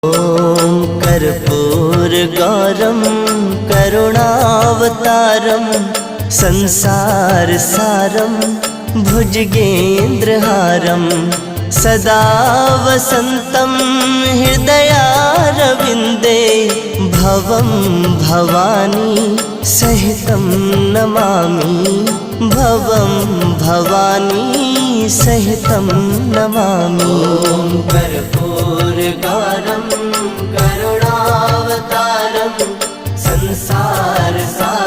ॐ कर्पूरगौरं करुणावतारं संसारसारं भुजगेन्द्रहारं सदा वसन्तं हृदयारविन्दे भवं भवानी सहितं नमामि भवं भवानी सहितं नमामि। कर्पूरगौरं करुणावतारं संसारसारं